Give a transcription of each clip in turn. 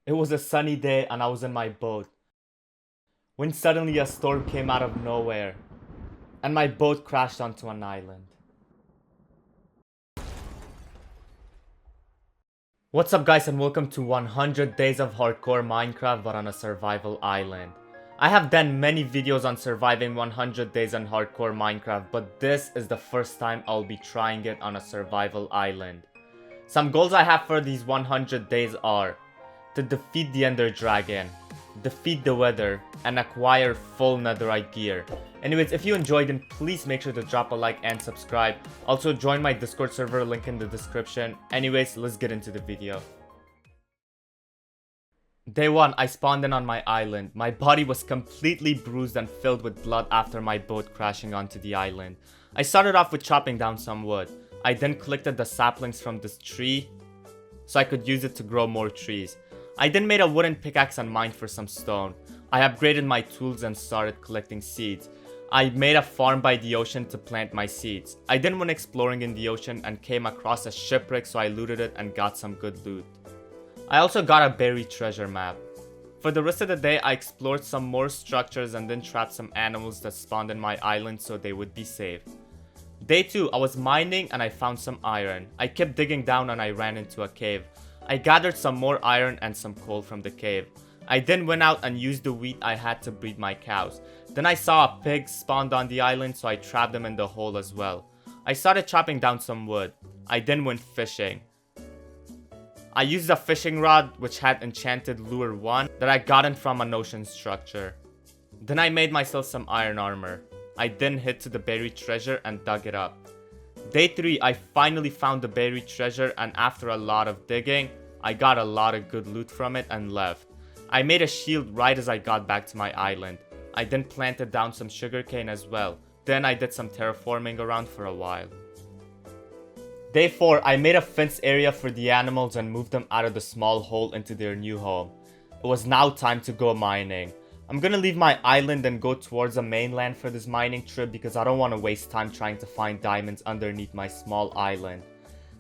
It was a sunny day and I was in my boat when suddenly a storm came out of nowhere and my boat crashed onto an island. What's up guys and welcome to 100 days of hardcore Minecraft but on a survival island. I have done many videos on surviving 100 days on hardcore Minecraft, but this is the first time I'll be trying it on a survival island. Some goals I have for these 100 days are to defeat the Ender Dragon, defeat the weather, and acquire full Netherite gear. Anyways, if you enjoyed, then please make sure to drop a like and subscribe. Also join my Discord server, link in the description. Anyways, let's get into the video. Day 1, I spawned in on my island. My body was completely bruised and filled with blood after my boat crashing onto the island. I started off with chopping down some wood. I then collected the saplings from this tree so I could use it to grow more trees. I then made a wooden pickaxe and mined for some stone. I upgraded my tools and started collecting seeds. I made a farm by the ocean to plant my seeds. I then went exploring in the ocean and came across a shipwreck, so I looted it and got some good loot. I also got a buried treasure map. For the rest of the day, I explored some more structures and then trapped some animals that spawned in my island so they would be safe. Day 2, I was mining and I found some iron. I kept digging down and I ran into a cave. I gathered some more iron and some coal from the cave. I then went out and used the wheat I had to breed my cows. Then I saw a pig spawned on the island, so I trapped them in the hole as well. I started chopping down some wood. I then went fishing. I used a fishing rod which had enchanted lure 1 that I gotten from an ocean structure. Then I made myself some iron armor. I then hid to the buried treasure and dug it up. Day 3, I finally found the buried treasure, and after a lot of digging, I got a lot of good loot from it and left. I made a shield right as I got back to my island. I then planted down some sugarcane as well. Then I did some terraforming around for a while. Day 4, I made a fenced area for the animals and moved them out of the small hole into their new home. It was now time to go mining. I'm gonna leave my island and go towards the mainland for this mining trip because I don't want to waste time trying to find diamonds underneath my small island.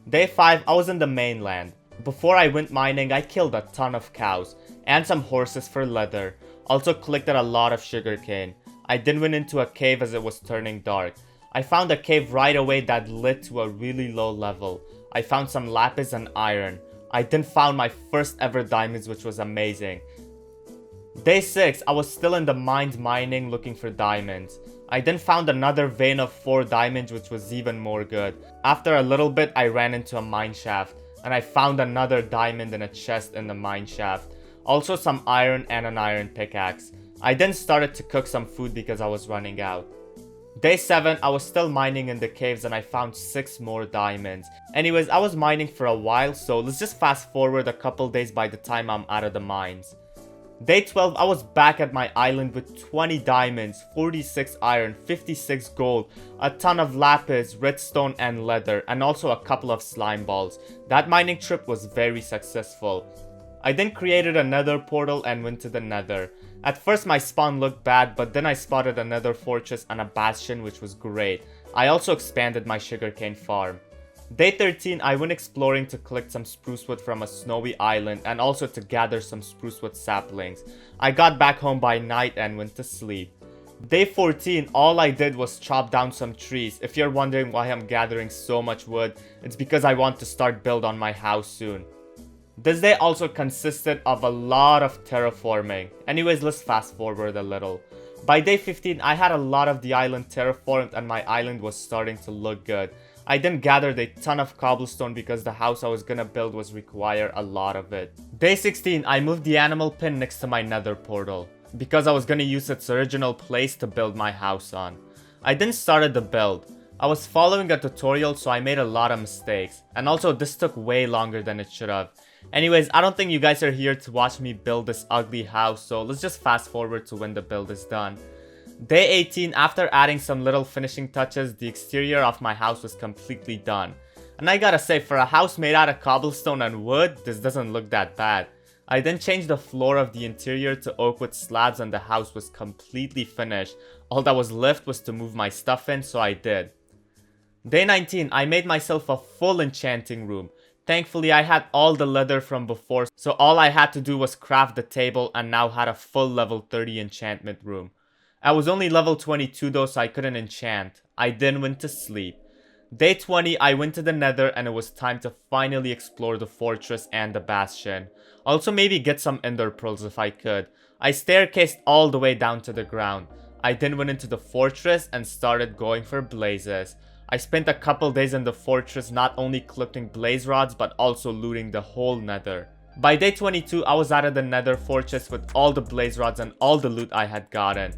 Day 5, I was in the mainland. Before I went mining, I killed a ton of cows and some horses for leather. Also collected a lot of sugarcane. I then went into a cave as it was turning dark. I found a cave right away that led to a really low level. I found some lapis and iron. I then found my first ever diamonds, which was amazing. Day 6, I was still in the mines mining looking for diamonds. I then found another vein of 4 diamonds, which was even more good. After a little bit, I ran into a mine shaft and I found another diamond in a chest in the mine shaft. Also some iron and an iron pickaxe. I then started to cook some food because I was running out. Day 7, I was still mining in the caves and I found 6 more diamonds. Anyways, I was mining for a while, so let's just fast forward a couple days by the time I'm out of the mines. Day 12, I was back at my island with 20 diamonds, 46 iron, 56 gold, a ton of lapis, redstone and leather, and also a couple of slime balls. That mining trip was very successful. I then created a nether portal and went to the nether. At first my spawn looked bad, but then I spotted a nether fortress and a bastion, which was great. I also expanded my sugarcane farm. Day 13, I went exploring to collect some spruce wood from a snowy island and also to gather some spruce wood saplings. I got back home by night and went to sleep. Day 14, all I did was chop down some trees. If you're wondering why I'm gathering so much wood, it's because I want to start build on my house soon. This day also consisted of a lot of terraforming. Anyways, let's fast forward a little. By day 15, I had a lot of the island terraformed and my island was starting to look good. I then gathered a ton of cobblestone because the house I was gonna build was require a lot of it. Day 16, I moved the animal pen next to my nether portal because I was gonna use its original place to build my house on. I then started the build. I was following a tutorial, so I made a lot of mistakes, and also this took way longer than it should have. Anyways, I don't think you guys are here to watch me build this ugly house, so let's just fast forward to when the build is done. Day 18, after adding some little finishing touches, the exterior of my house was completely done. And I gotta say, for a house made out of cobblestone and wood, this doesn't look that bad. I then changed the floor of the interior to oak wood slabs and the house was completely finished. All that was left was to move my stuff in, so I did. Day 19, I made myself a full enchanting room. Thankfully, I had all the leather from before, so all I had to do was craft the table and now had a full level 30 enchantment room. I was only level 22 though, so I couldn't enchant. I then went to sleep. Day 20, I went to the Nether and it was time to finally explore the fortress and the bastion. Also maybe get some ender pearls if I could. I staircased all the way down to the ground. I then went into the fortress and started going for blazes. I spent a couple days in the fortress not only collecting blaze rods but also looting the whole Nether. By day 22, I was out of the Nether fortress with all the blaze rods and all the loot I had gotten.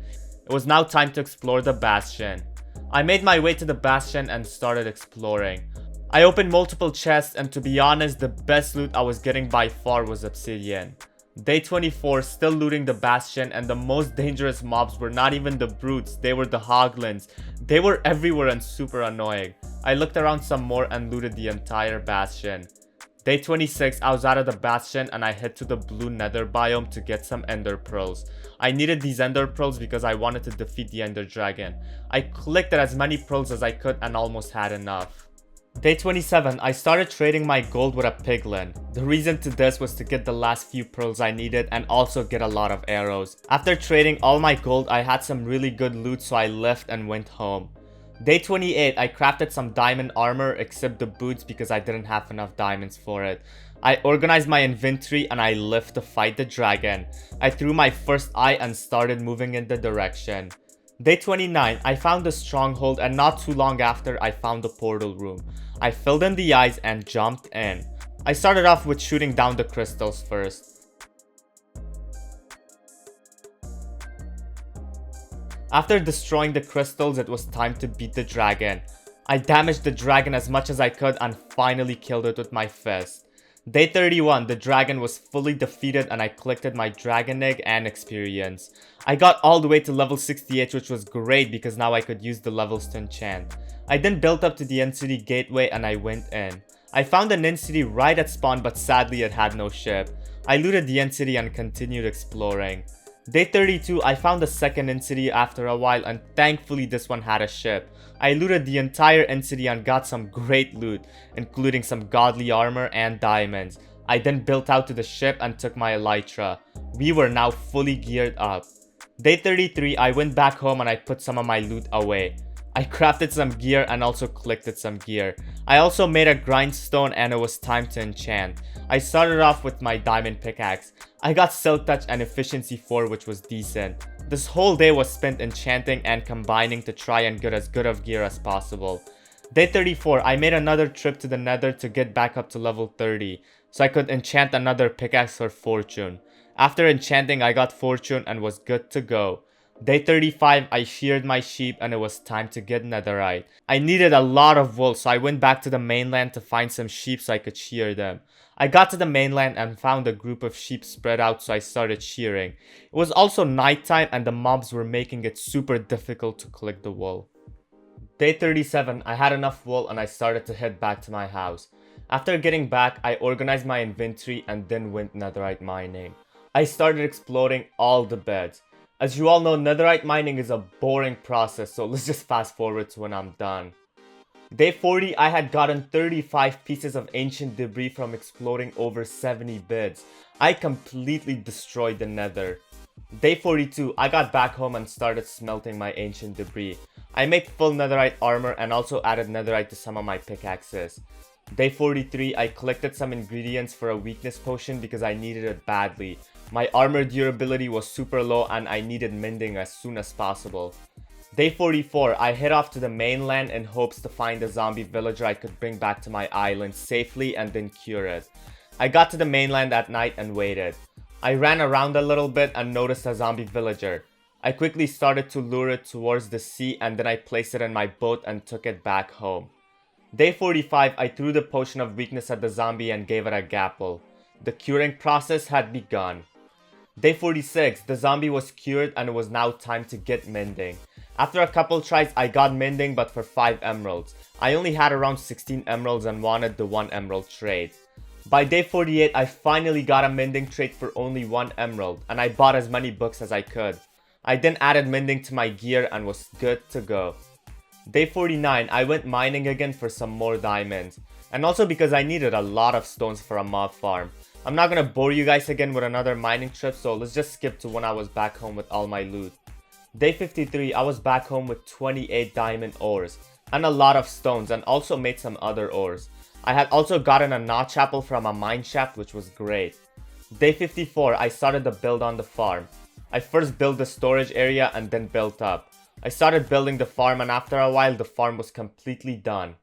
It was now time to explore the bastion. I made my way to the bastion and started exploring. I opened multiple chests and to be honest, the best loot I was getting by far was obsidian. Day 24, still looting the bastion, and the most dangerous mobs were not even the brutes, they were the hoglins. They were everywhere and super annoying. I looked around some more and looted the entire bastion. Day 26, I was out of the bastion and I head to the blue nether biome to get some ender pearls. I needed these ender pearls because I wanted to defeat the ender dragon. I collected as many pearls as I could and almost had enough. Day 27, I started trading my gold with a piglin. The reason to this was to get the last few pearls I needed and also get a lot of arrows. After trading all my gold, I had some really good loot, so I left and went home. Day 28, I crafted some diamond armor except the boots because I didn't have enough diamonds for it. I organized my inventory and I left to fight the dragon. I threw my first eye and started moving in the direction. Day 29, I found a stronghold and not too long after I found the portal room. I filled in the eyes and jumped in. I started off with shooting down the crystals first. After destroying the crystals, it was time to beat the dragon. I damaged the dragon as much as I could and finally killed it with my fist. Day 31, the dragon was fully defeated and I collected my dragon egg and experience. I got all the way to level 68, which was great because now I could use the levels to enchant. I then built up to the end city gateway and I went in. I found an end city right at spawn, but sadly it had no ship. I looted the end city and continued exploring. Day 32, I found a second end city after a while and thankfully this one had a ship. I looted the entire end city and got some great loot, including some godly armor and diamonds. I then built out to the ship and took my elytra. We were now fully geared up. Day 33, I went back home and I put some of my loot away. I crafted some gear and also collected some gear. I also made a grindstone and it was time to enchant. I started off with my diamond pickaxe. I got silk touch and efficiency 4, which was decent. This whole day was spent enchanting and combining to try and get as good of gear as possible. Day 34, I made another trip to the nether to get back up to level 30, so I could enchant another pickaxe for fortune. After enchanting, I got fortune and was good to go. Day 35, I sheared my sheep and it was time to get netherite. I needed a lot of wool, so I went back to the mainland to find some sheep so I could shear them. I got to the mainland and found a group of sheep spread out, so I started shearing. It was also nighttime and the mobs were making it super difficult to collect the wool. Day 37, I had enough wool and I started to head back to my house. After getting back, I organized my inventory and then went netherite mining. I started exploring all the beds. As you all know, netherite mining is a boring process, so let's just fast forward to when I'm done. Day 40, I had gotten 35 pieces of ancient debris from exploring over 70 beds. I completely destroyed the nether. Day 42, I got back home and started smelting my ancient debris. I made full netherite armor and also added netherite to some of my pickaxes. Day 43, I collected some ingredients for a weakness potion because I needed it badly. My armor durability was super low and I needed mending as soon as possible. Day 44, I head off to the mainland in hopes to find a zombie villager I could bring back to my island safely and then cure it. I got to the mainland at night and waited. I ran around a little bit and noticed a zombie villager. I quickly started to lure it towards the sea and then I placed it in my boat and took it back home. Day 45, I threw the potion of weakness at the zombie and gave it a gapple. The curing process had begun. Day 46, the zombie was cured and it was now time to get mending. After a couple tries, I got mending but for 5 emeralds. I only had around 16 emeralds and wanted the 1 emerald trade. By day 48, I finally got a mending trait for only 1 emerald and I bought as many books as I could. I then added mending to my gear and was good to go. Day 49, I went mining again for some more diamonds. and also because I needed a lot of stones for a mob farm. I'm not gonna bore you guys again with another mining trip, so let's just skip to when I was back home with all my loot. Day 53, I was back home with 28 diamond ores, and a lot of stones, and also made some other ores. I had also gotten a notch apple from a mine shaft, which was great. Day 54, I started the build on the farm. I first built the storage area and then built up. I started building the farm, and after a while the farm was completely done.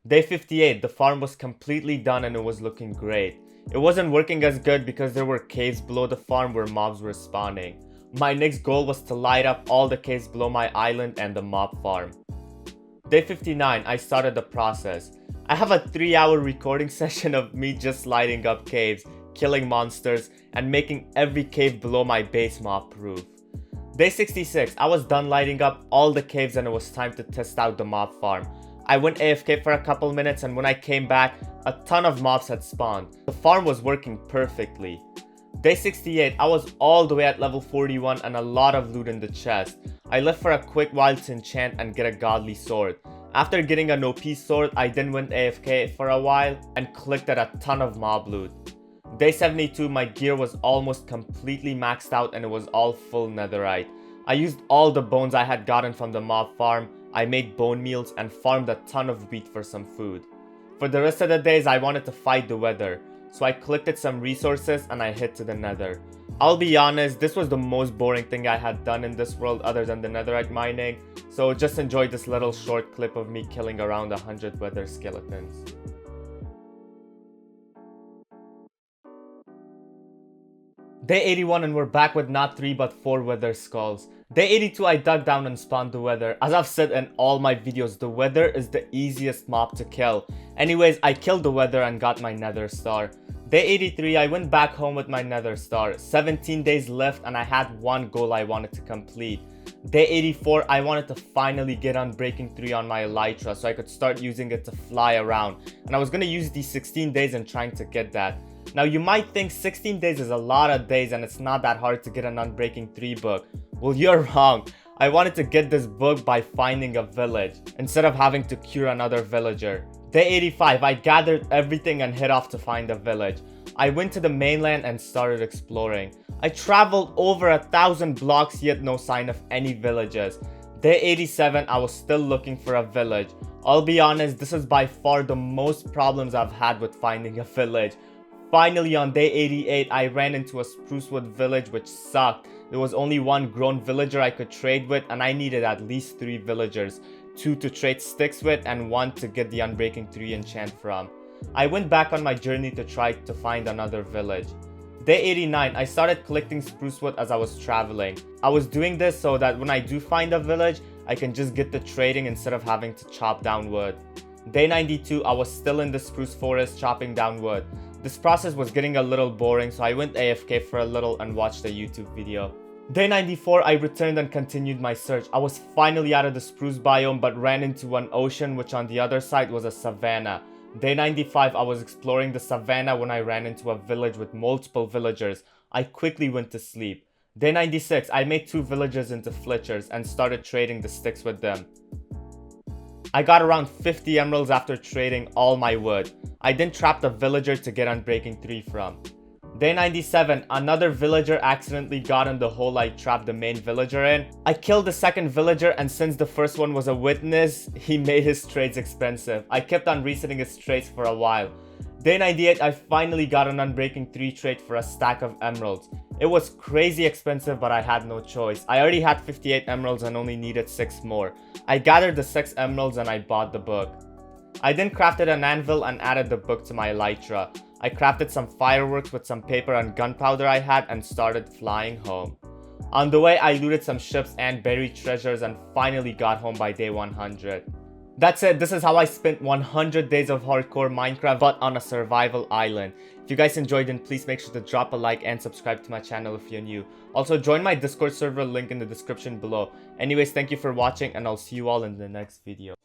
Day 58, the farm was completely done and it was looking great. It wasn't working as good because there were caves below the farm where mobs were spawning. My next goal was to light up all the caves below my island and the mob farm. Day 59, I started the process. I have a 3-hour recording session of me just lighting up caves, killing monsters, and making every cave below my base mob proof. Day 66, I was done lighting up all the caves and it was time to test out the mob farm. I went AFK for a couple minutes, and when I came back, a ton of mobs had spawned. The farm was working perfectly. Day 68, I was all the way at level 41 and a lot of loot in the chest. I left for a quick while to enchant and get a godly sword. After getting an OP sword, I then went AFK for a while and collected a ton of mob loot. Day 72, my gear was almost completely maxed out and it was all full netherite. I used all the bones I had gotten from the mob farm. I made bone meals and farmed a ton of wheat for some food. For the rest of the days, I wanted to fight the weather, so I collected some resources and I hid to the nether. I'll be honest, this was the most boring thing I had done in this world other than the netherite mining, so just enjoy this little short clip of me killing around 100 weather skeletons. Day 81 and we're back with not 3 but 4 weather skulls. Day 82, I dug down and spawned the weather. As I've said in all my videos, the weather is the easiest mob to kill. Anyways, I killed the weather and got my nether star. Day 83, I went back home with my nether star. 17 days left and I had one goal I wanted to complete. Day 84, I wanted to finally get Unbreaking 3 on my elytra so I could start using it to fly around. And I was gonna use these 16 days in trying to get that. Now you might think 16 days is a lot of days and it's not that hard to get an Unbreaking 3 book. Well, you're wrong. I wanted to get this book by finding a village, instead of having to cure another villager. Day 85, I gathered everything and hit off to find a village. I went to the mainland and started exploring. I traveled over 1,000 blocks yet no sign of any villages. Day 87, I was still looking for a village. I'll be honest, this is by far the most problems I've had with finding a village. Finally, on day 88, I ran into a sprucewood village which sucked. There was only one grown villager I could trade with and I needed at least 3 villagers. 2 to trade sticks with and 1 to get the Unbreaking 3 enchant from. I went back on my journey to try to find another village. Day 89, I started collecting sprucewood as I was traveling. I was doing this so that when I do find a village, I can just get the trading instead of having to chop down wood. Day 92, I was still in the spruce forest chopping down wood. This process was getting a little boring, so I went AFK for a little and watched a YouTube video. Day 94, I returned and continued my search. I was finally out of the spruce biome but ran into an ocean which on the other side was a savanna. Day 95, I was exploring the savanna when I ran into a village with multiple villagers. I quickly went to sleep. Day 96, I made 2 villagers into flitchers and started trading the sticks with them. I got around 50 emeralds after trading all my wood. I then trapped a villager to get Unbreaking 3 from. Day 97, another villager accidentally got in the hole I trapped the main villager in. I killed the second villager and since the first one was a witness, he made his trades expensive. I kept on resetting his trades for a while. Day 98, I finally got an Unbreaking 3 trade for a stack of emeralds. It was crazy expensive but I had no choice. I already had 58 emeralds and only needed 6 more. I gathered the 6 emeralds and I bought the book. I then crafted an anvil and added the book to my elytra. I crafted some fireworks with some paper and gunpowder I had and started flying home. On the way, I looted some ships and buried treasures and finally got home by day 100. That's it, this is how I spent 100 days of hardcore Minecraft but on a survival island. If you guys enjoyed, then please make sure to drop a like and subscribe to my channel if you're new. Also join my Discord server, link in the description below. Anyways, thank you for watching and I'll see you all in the next video.